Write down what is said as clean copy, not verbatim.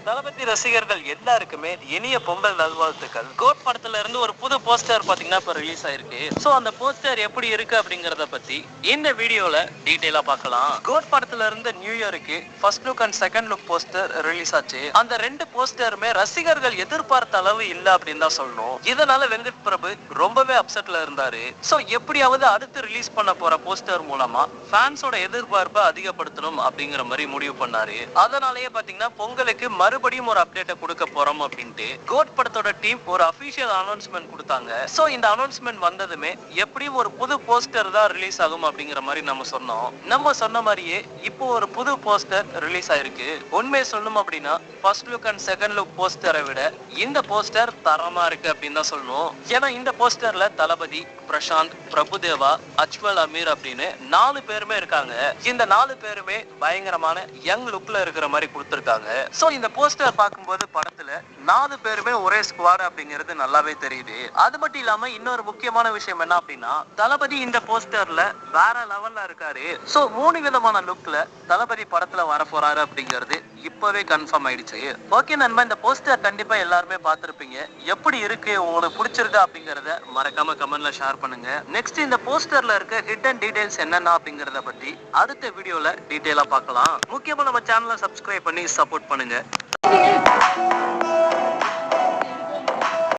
தளபதி ரசிகர்கள் எல்லாருக்குமே இனிய பொங்கல் நல்வாழ்த்துக்கள். கோட் படத்துல இருந்து ஒரு புது போஸ்டர் பாத்தீங்கன்னா இப்ப ரிலீஸ் ஆயிருக்கு. சோ அந்த போஸ்டர் எப்படி இருக்கு அப்படிங்கறத பத்தி இந்த வீடியோல டீடைலா பார்க்கலாம். கோட் படத்துல இருந்து நியூ இயருக்கு first look and second look poster release ஆச்சு. அந்த ரெண்டு போஸ்டருமே ரசிகர்கள் எதிர்பார்த்த அளவு இல்ல அப்படின்னு தான் சொல்லணும். இதனால வெங்கட் பிரபு ரொம்பவே அப்செட்ல இருந்தாரு. சோ எப்படியாவது அடுத்து ரிலீஸ் பண்ண போற போஸ்டர் மூலமா ஃபேன்ஸோட எதிர்பார்ப்பை அதிகப்படுத்தணும் அப்படிங்கிற மாதிரி முடிவு பண்ணாரு. அதனாலேயே பாத்தீங்கன்னா பொங்கலுக்கு மறுபடியும் ஒரு அப்டேட்டை கொடுக்க போறோம் அப்படின்ட்டு கோட் படத்தோட டீம் ஒரு அபிஷியல் அனௌன்ஸ்மெண்ட் கொடுத்தாங்க. சோ இந்த அனௌன்ஸ்மெண்ட் வந்ததுமே எப்படியும் ஒரு புது போஸ்டர் தான் ரிலீஸ் ஆகும் அப்படிங்கிற மாதிரி நம்ம சொன்னோம். நம்ம சொன்ன மாதிரியே இப்போ ஒரு புது போஸ்டர் ரிலீஸ் ஆயிருக்கு. உண்மையை சொல்லணும் அப்படின்னா first look and second look போஸ்டரை விட இந்த போஸ்டர் தரமா இருக்கு அப்படின்னு தான் சொல்லணும். ஏன்னா இந்த போஸ்டர்ல தளபதி, பிரசாந்த், பிரபுதேவா, அஜ்மல் அமீர் அப்படின்னு 4 பேருமே இருக்காங்க. இந்த 4 பேருமே பயங்கரமான யங் லுக்ல இருக்கிற மாதிரி கொடுத்திருக்காங்க. சோ இந்த போஸ்டர் பார்க்கும்போது படத்துல 4 பேருமே ஒரே ஸ்குவாட் அப்படிங்கிறது நல்லாவே தெரியுது. அது மட்டும் இல்லாம இன்னொரு முக்கியமான விஷயம் என்ன அப்படின்னா தளபதி இந்த போஸ்டர்ல வேற லெவல்ல இருக்காரு. சோ 3 விதமான லுக்ல தளபதி படத்துல வர போறாரு அப்படிங்கிறது இப்பவே கன்ஃபார்ம் ஆயிடுச்சு. ஓகே நண்பா, இந்த போஸ்டர் கண்டிப்பா எல்லாருமே பார்த்திருப்பீங்க. எப்படி இருக்கு, உங்களுக்கு பிடிச்சிருக்கு அப்படிங்கறத மறக்காம கமெண்ட்ல ஷேர் பண்ணுங்க. நெக்ஸ்ட் இந்த போஸ்டர்ல இருக்க ஹிடன் டீடைல்ஸ் என்னென்ன அப்படிங்கறத பத்தி அடுத்த வீடியோல டீடைலா பார்க்கலாம். முக்கியமா நம்ம சேனலை சப்ஸ்கிரைப் பண்ணி சப்போர்ட் பண்ணுங்க.